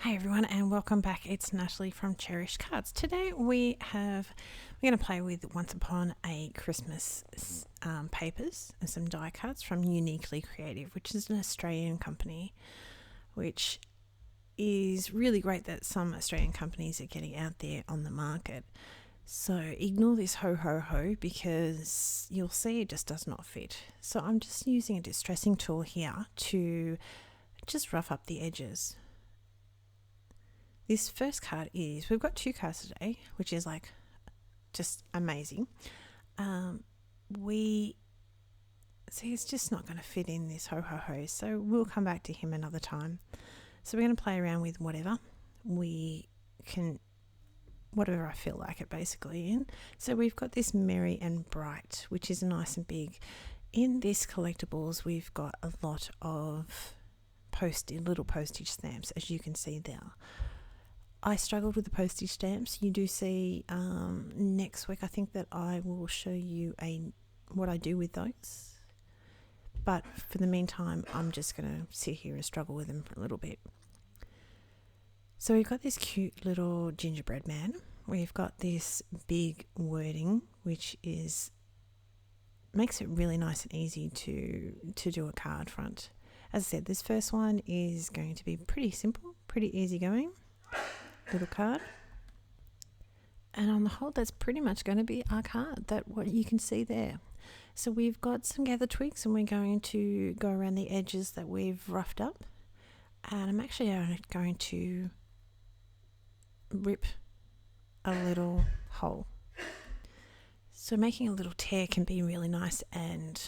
Hi everyone and welcome back. It's Natalie from Cherished Cards. Today we're going to play with Once Upon a Christmas papers and some die cuts from Uniquely Creative, which is an Australian company, which is really great that some Australian companies are getting out there on the market. So ignore this ho ho ho because you'll see it just does not fit. So I'm just using a distressing tool here to just rough up the edges. This first card we've got two cards today, which is like just amazing. It's just not going to fit in this ho ho ho. So we'll come back to him another time. So we're going to play around with whatever I feel like it basically in. So we've got this Merry and Bright, which is nice and big. In this collectibles, we've got a lot of little postage stamps, as you can see there. I struggled with the postage stamps. You do see next week, I think that I will show you what I do with those. But for the meantime, I'm just going to sit here and struggle with them for a little bit. So we've got this cute little gingerbread man. We've got this big wording, which makes it really nice and easy to do a card front. As I said, this first one is going to be pretty simple, pretty easy going. Little card, and on the whole that's pretty much going to be our card, what you can see there. So we've got some gather twigs and we're going to go around the edges that we've roughed up, and I'm actually going to rip a little hole. So making a little tear can be really nice and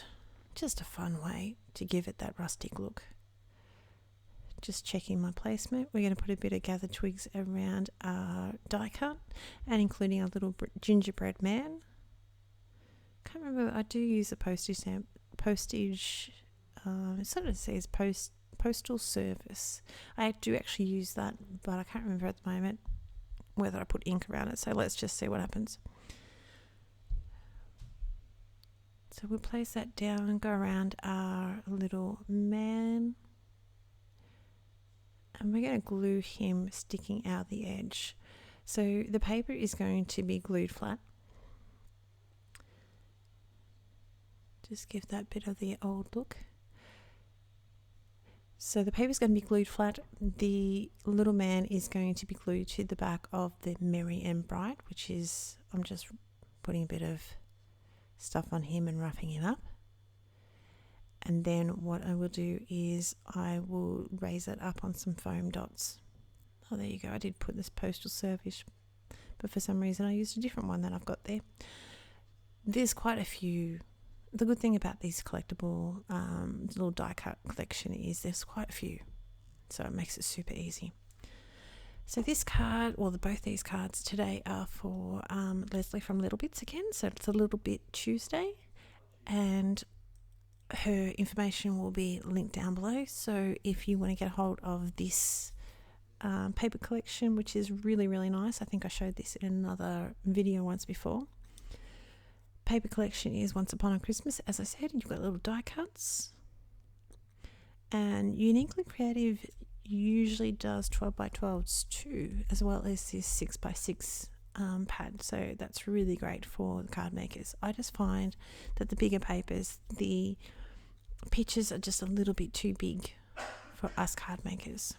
just a fun way to give it that rustic look. Just checking my placement. We're going to put a bit of gathered twigs around our die cut and including a little gingerbread man. Can't remember, I do use a postage stamp. It sort of says postal service. I do actually use that, but I can't remember at the moment whether I put ink around it. So let's just see what happens. So we'll place that down and go around our little man. And we're going to glue him sticking out the edge. So the paper is going to be glued flat. Just give that bit of the old look. So the paper is going to be glued flat. The little man is going to be glued to the back of the Merry and Bright, which is, I'm just putting a bit of stuff on him and roughing him up. And then what I will do is I will raise it up on some foam dots. Oh, there you go. I did put this postal service, but for some reason I used a different one that I've got there. There's quite a few. The good thing about these collectible little die cut collection is there's quite a few. So it makes it super easy. So this card, both these cards today are for Leslie from Little Bits again. So it's a Little Bit Tuesday. And her information will be linked down below. So if you want to get a hold of this paper collection, which is really, really nice. I think I showed this in another video once before. Paper collection is Once Upon a Christmas. As I said, you've got little die cuts. And Uniquely Creative usually does 12x12s too, as well as this 6x6 pad. So that's really great for the card makers. I just find that the bigger papers, the pictures are just a little bit too big for us card makers.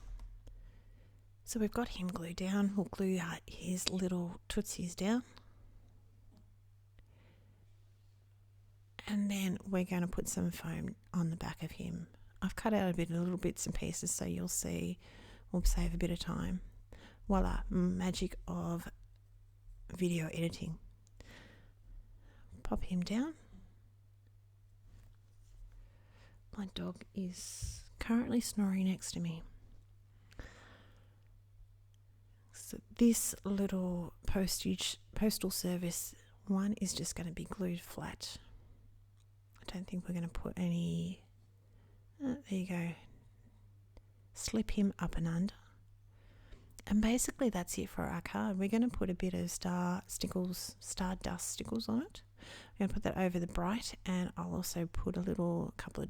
So we've got him glued down. We'll glue his little tootsies down. And then we're going to put some foam on the back of him. I've cut out little bits and pieces so you'll see. We'll save a bit of time. Voila, magic of video editing. Pop him down. My dog is currently snoring next to me. So this little postal service one is just going to be glued flat. I don't think we're going to put any. There you go. Slip him up and under. And basically that's it for our card. We're going to put a bit of stardust stickles on it. I'm going to put that over the Bright, and I'll also put a couple of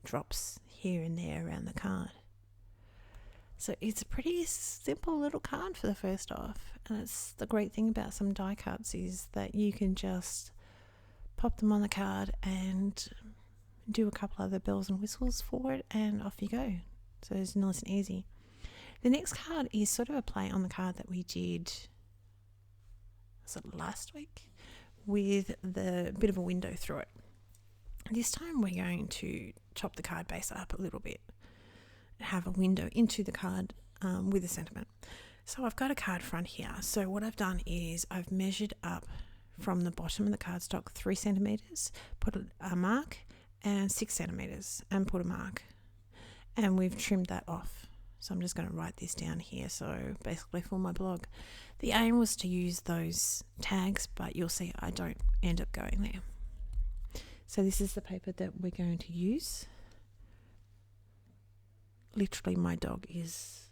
drops here and there around the card. So it's a pretty simple little card for the first off. And it's the great thing about some die cuts is that you can just pop them on the card and do a couple other bells and whistles for it, and off you go. So it's nice and easy. The next card is sort of a play on the card that we did last week with the bit of a window through it. This time we're going to chop the card base up a little bit, have a window into the card with a sentiment. So I've got a card front here. So what I've done is I've measured up from the bottom of the cardstock 3 centimeters, put a mark, and 6 centimeters and put a mark. And we've trimmed that off. So I'm just going to write this down here. So basically for my blog, the aim was to use those tags, but you'll see I don't end up going there. So this is the paper that we're going to use. Literally my dog is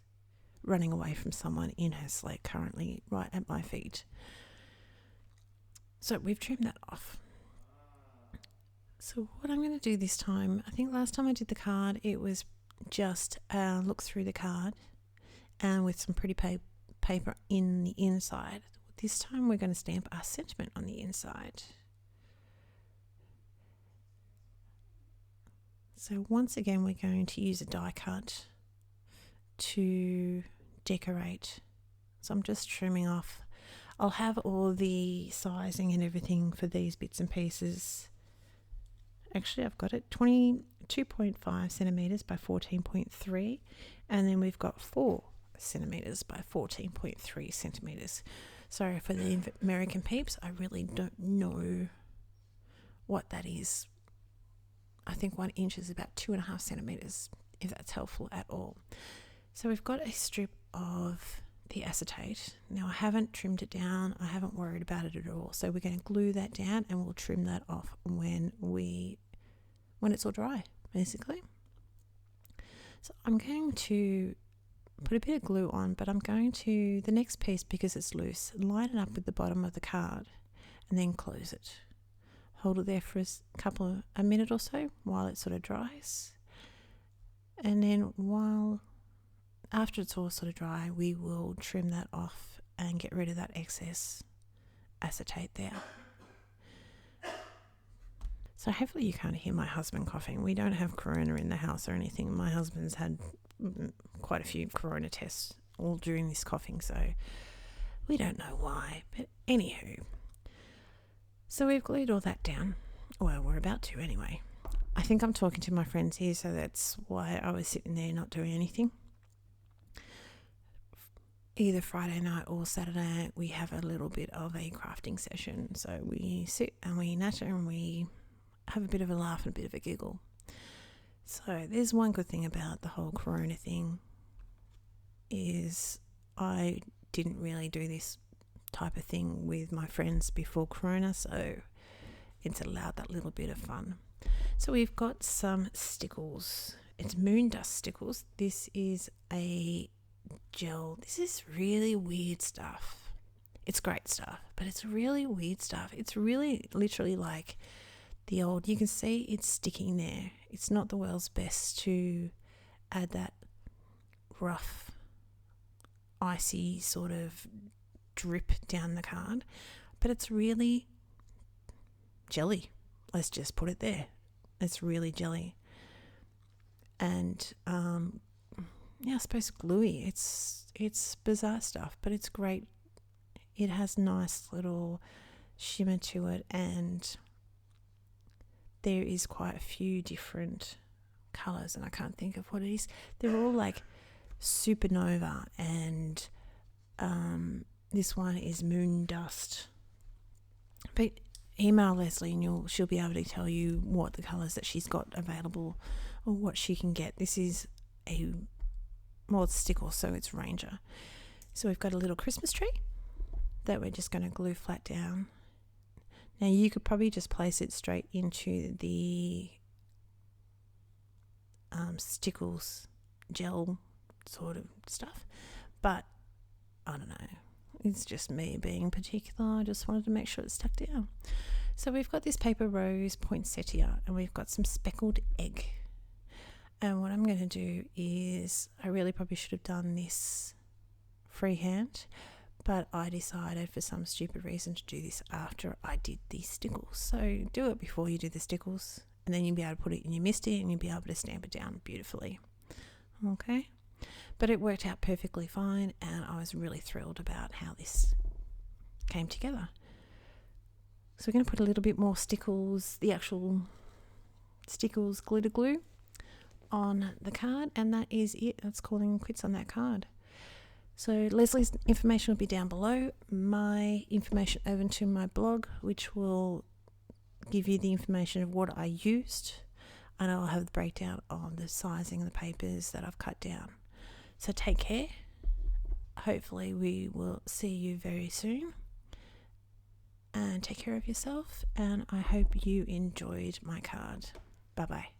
running away from someone in her sled currently right at my feet. So we've trimmed that off. So what I'm going to do this time, I think last time I did the card, it was just look through the card and with some pretty paper in the inside. This time we're going to stamp our sentiment on the inside. So once again we're going to use a die cut to decorate. So I'm just trimming off. I'll have all the sizing and everything for these bits and pieces. Actually, I've got it 22.5 centimeters by 14.3, and then we've got 4 centimeters by 14.3 centimeters. So for the American peeps, I really don't know what that is. I think 1 inch is about 2.5 centimeters, if that's helpful at all. So we've got a strip of the acetate. Now I haven't trimmed it down. I haven't worried about it at all. So we're going to glue that down and we'll trim that off when it's all dry, basically. So I'm going to put a bit of glue on, but I'm going to, the next piece, because it's loose, line it up with the bottom of the card and then close it. Hold it there for a minute or so while it sort of dries. And then after it's all sort of dry, we will trim that off and get rid of that excess acetate there. So hopefully you can't hear my husband coughing. We don't have corona in the house or anything. My husband's had quite a few corona tests all during this coughing, so we don't know why. But anywho, so we've glued all that down. Well, we're about to anyway. I think I'm talking to my friends here, so that's why I was sitting there not doing anything. Either Friday night or Saturday night, we have a little bit of a crafting session. So we sit and we natter and we have a bit of a laugh and a bit of a giggle. So there's one good thing about the whole corona thing is I didn't really do this type of thing with my friends before corona, so it's allowed that little bit of fun. So we've got some stickles. It's moon dust stickles. This is a gel. This is really weird stuff. It's great stuff, but it's really weird stuff. It's really literally like the old, you can see it's sticking there. It's not the world's best to add that rough, icy sort of drip down the card, but it's really jelly. Let's just put it there. It's really jelly. And I suppose gluey. It's bizarre stuff, but it's great. It has nice little shimmer to it, and there is quite a few different colours, and I can't think of what it is. They're all like supernova, and this one is moon dust. But email Leslie and she'll be able to tell you what the colours that she's got available or what she can get. This is it's stickle, so it's Ranger. So we've got a little Christmas tree that we're just going to glue flat down. Now you could probably just place it straight into the stickles gel sort of stuff, but I don't know. It's just me being particular. I just wanted to make sure it's stuck down. So we've got this paper rose poinsettia, and we've got some speckled egg. And what I'm going to do is, I really probably should have done this freehand, but I decided for some stupid reason to do this after I did the stickles. So do it before you do the stickles, and then you'll be able to put it in your MISTI and you'll be able to stamp it down beautifully. Okay, but it worked out perfectly fine, and I was really thrilled about how this came together. So we're going to put a little bit more stickles, the actual stickles glitter glue, on the card, and that is it. That's calling quits on that card. So Leslie's information will be down below, my information over to my blog, which will give you the information of what I used, and I'll have the breakdown of the sizing of the papers that I've cut down. So take care. Hopefully we will see you very soon, and take care of yourself, and I hope you enjoyed my card. Bye bye.